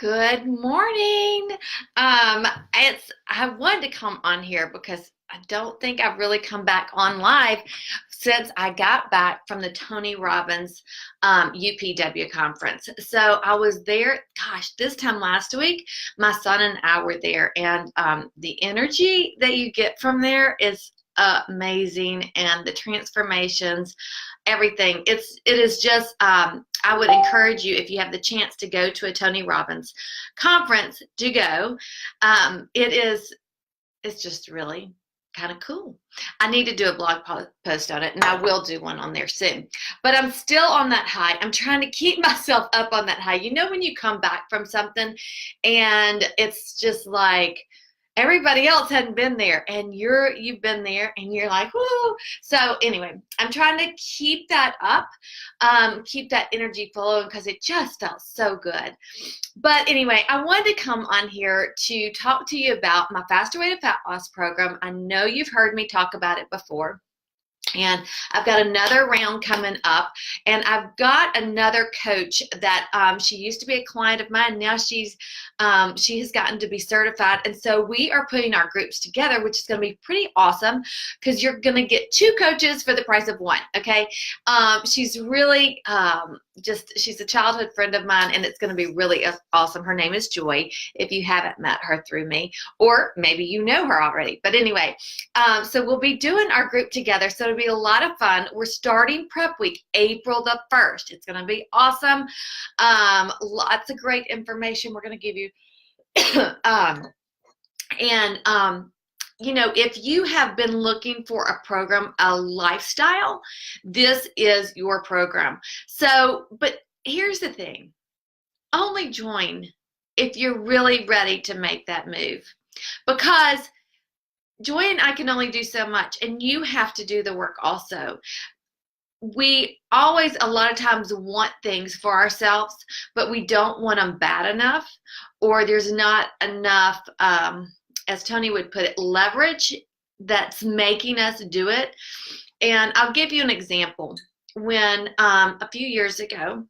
Good morning. I wanted to come on here because I don't think I've really come back on live since I got back from the Tony Robbins UPW conference. So I was there, gosh, this time last week, my son and I were there, and the energy that you get from there is amazing, and the transformations, everything. It is just I would encourage you, if you have the chance to go to a Tony Robbins conference, to go. It's just really kind of cool. I need to do a blog post on it, and I will do one on there soon. But I'm still on that high. I'm trying to keep myself up on that high. You know, when you come back from something and it's just like everybody else hadn't been there, and you've been there, and you're like, whoo. So anyway, I'm trying to keep that up, keep that energy flowing, because it just felt so good. But anyway, I wanted to come on here to talk to you about my Faster Way to Fat Loss program. I know you've heard me talk about it before. And I've got another round coming up, and I've got another coach that she used to be a client of mine. Now she has gotten to be certified, and so we are putting our groups together, which is going to be pretty awesome, because you're going to get two coaches for the price of one. Okay, she's really she's a childhood friend of mine, and it's going to be really awesome. Her name is Joy. If you haven't met her through me, or maybe you know her already, but anyway, so we'll be doing our group together. So it'll be a lot of fun. We're starting prep week, April the 1st. It's going to be awesome. Lots of great information we're going to give you. You know, if you have been looking for a program, a lifestyle, this is your program. So, but here's the thing. Only join if you're really ready to make that move, because Joy and I can only do so much, and you have to do the work also. We always, a lot of times, want things for ourselves, but we don't want them bad enough, or there's not enough, as Tony would put it, leverage that's making us do it. And I'll give you an example. When a few years ago,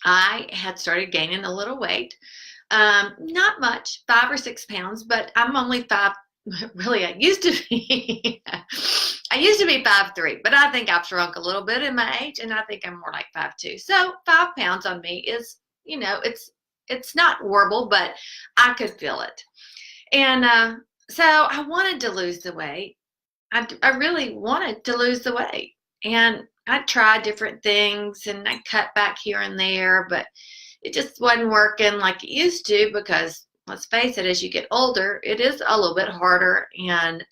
I had started gaining a little weight, not much, 5 or 6 pounds, but I'm only 5. Really, I used to be 5'3", but I think I've shrunk a little bit in my age, and I think I'm more like 5'2". So 5 pounds on me is, you know, it's not horrible, but I could feel it. And so I wanted to lose the weight. I really wanted to lose the weight, and I tried different things, and I cut back here and there, but it just wasn't working like it used to, because let's face it, as you get older, it is a little bit harder, and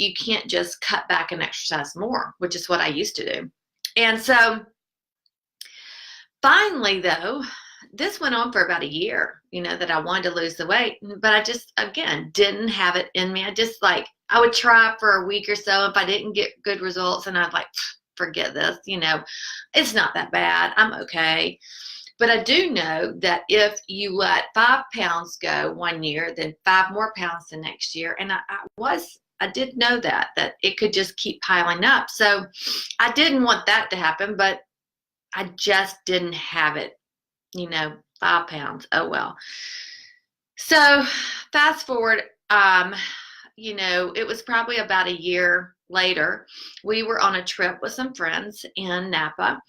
you can't just cut back and exercise more, which is what I used to do. And so finally, though, this went on for about a year, you know, that I wanted to lose the weight, but I just, again, didn't have it in me. I would try for a week or so. If I didn't get good results, and I'd like, forget this, you know, it's not that bad. I'm okay. But I do know that if you let 5 pounds go one year, then 5 more pounds the next year. And I did know that it could just keep piling up. So I didn't want that to happen, but I just didn't have it, you know, 5 pounds. Oh, well. So fast forward, you know, it was probably about a year later. We were on a trip with some friends in Napa,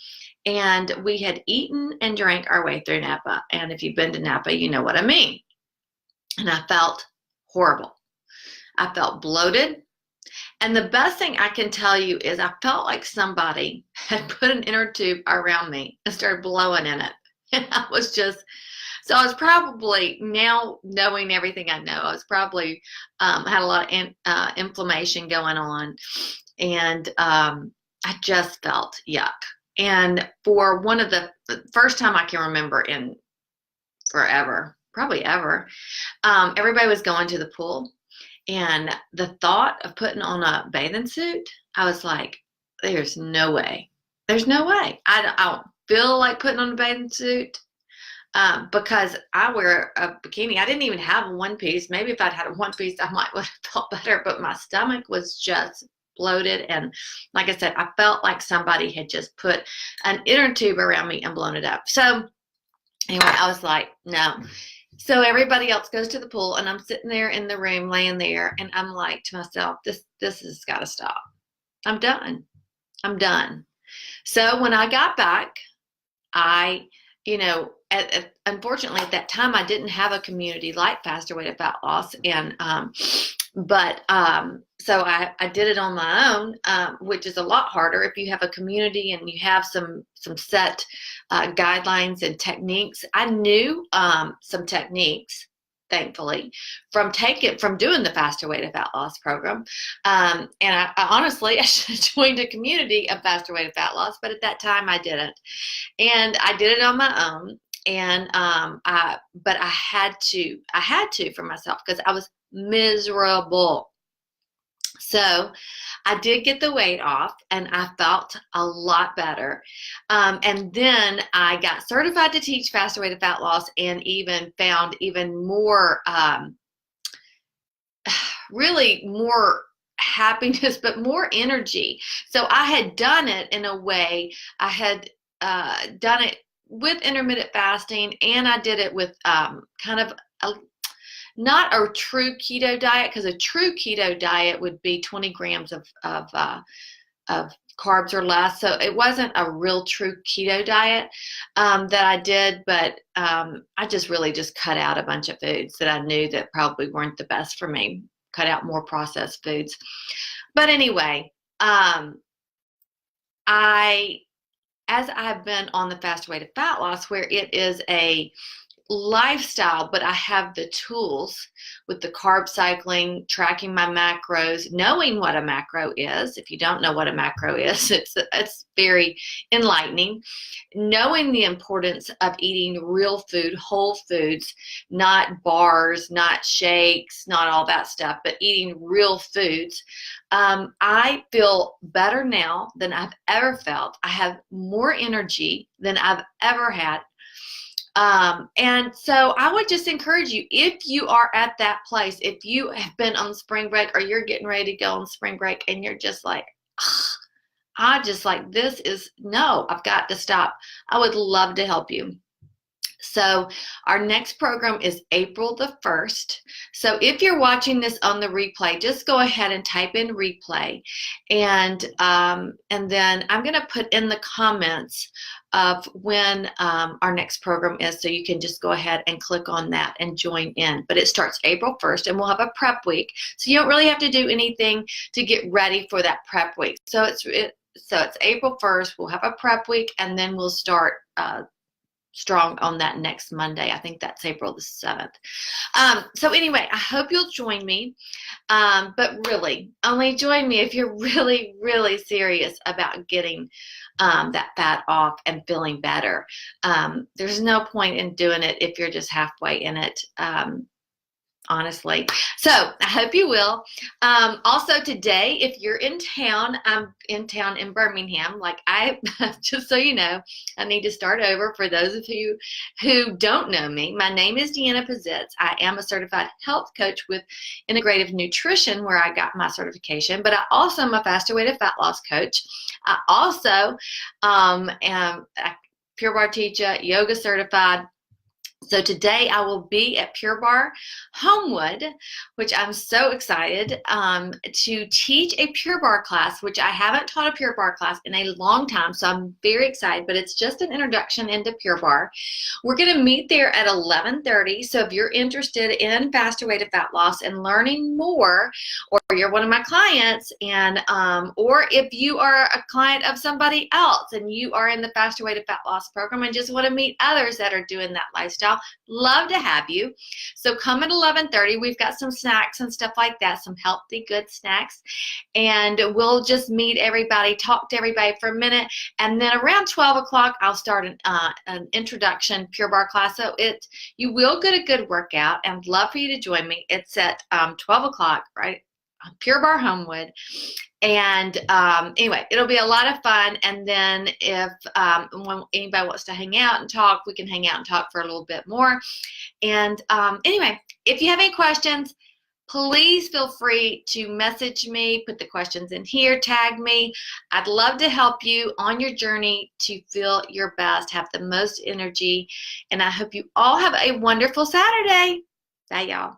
and we had eaten and drank our way through Napa. And if you've been to Napa, you know what I mean. And I felt horrible. I felt bloated. And the best thing I can tell you is I felt like somebody had put an inner tube around me and started blowing in it. And I was probably, now knowing everything I know, I was probably had a lot of inflammation going on. And I just felt yuck. And for one of the first time I can remember in forever, probably ever, everybody was going to the pool. And the thought of putting on a bathing suit, I was like, there's no way. There's no way. I don't feel like putting on a bathing suit because I wear a bikini. I didn't even have a one piece. Maybe if I'd had a one piece, I might would have felt better. But my stomach was just bloated, and like I said, I felt like somebody had just put an inner tube around me and blown it up. So Anyway, I was like, no. So everybody else goes to the pool, and I'm sitting there in the room, laying there, and I'm like to myself, this has got to stop. I'm done. I'm done. So when I got back, I, unfortunately at that time I didn't have a community like Faster Way to Fat Loss, and so I did it on my own, which is a lot harder if you have a community and you have some set guidelines and techniques. I knew some techniques, thankfully, from doing the Faster Way to Fat Loss program. And I honestly, I should have joined a community of Faster Way to Fat Loss, but at that time I didn't. And I did it on my own. And but I had to for myself, because I was miserable. So I did get the weight off, and I felt a lot better. And then I got certified to teach Faster Way to Fat Loss, and even found even more, really more happiness, but more energy. So I had done it in a way, I had done it with intermittent fasting, and I did it with kind of not a true keto diet, because a true keto diet would be 20 grams of carbs or less. So it wasn't a real true keto diet that I did, but I just really just cut out a bunch of foods that I knew that probably weren't the best for me, cut out more processed foods. But anyway, as I've been on the Faster Way to Fat Loss, where it is a lifestyle, but I have the tools with the carb cycling, tracking my macros, knowing what a macro is. If you don't know what a macro is, it's very enlightening. Knowing the importance of eating real food, whole foods, not bars, not shakes, not all that stuff, but eating real foods. I feel better now than I've ever felt. I have more energy than I've ever had. And so I would just encourage you, if you are at that place, if you have been on spring break, or you're getting ready to go on spring break, and you're just like, I've got to stop, I would love to help you. So our next program is April the 1st. So if you're watching this on the replay, just go ahead and type in replay. And then I'm going to put in the comments of when our next program is, so you can just go ahead and click on that and join in. But it starts April 1st, and we'll have a prep week. So you don't really have to do anything to get ready for that prep week. So it's April 1st, we'll have a prep week, and then we'll start strong on that next Monday. I think that's April the 7th. So anyway, I hope you'll join me. But really, only join me if you're really, really serious about getting that fat off and feeling better. There's no point in doing it if you're just halfway in it. Honestly. So I hope you will. Also today, if you're in town, I'm in town in Birmingham. Just so you know, I need to start over for those of you who don't know me. My name is Deanna Pizitz. I am a certified health coach with integrative nutrition, where I got my certification, but I also am a Faster Way to Fat Loss coach. I also am a Pure Barre teacher, yoga certified. So today I will be at Pure Barre Homewood, which I'm so excited to teach a Pure Barre class, which I haven't taught a Pure Barre class in a long time. So I'm very excited, but it's just an introduction into Pure Barre. We're going to meet there at 11:30. So if you're interested in Faster Way to Fat Loss and learning more, or you're one of my clients, and or if you are a client of somebody else and you are in the Faster Way to Fat Loss program and just want to meet others that are doing that lifestyle, love to have you. So come at 11:30. We've got some snacks and stuff like that, some healthy, good snacks. And we'll just meet everybody, talk to everybody for a minute. And then around 12 o'clock, I'll start an introduction Pure Barre class. So you will get a good workout, and I'd love for you to join me. It's at 12 o'clock, right? Pure Barre Homewood. And anyway, it'll be a lot of fun. And then if when anybody wants to hang out and talk, we can hang out and talk for a little bit more. And anyway, if you have any questions, please feel free to message me, put the questions in here, tag me. I'd love to help you on your journey to feel your best, have the most energy, and I hope you all have a wonderful Saturday. Bye, y'all.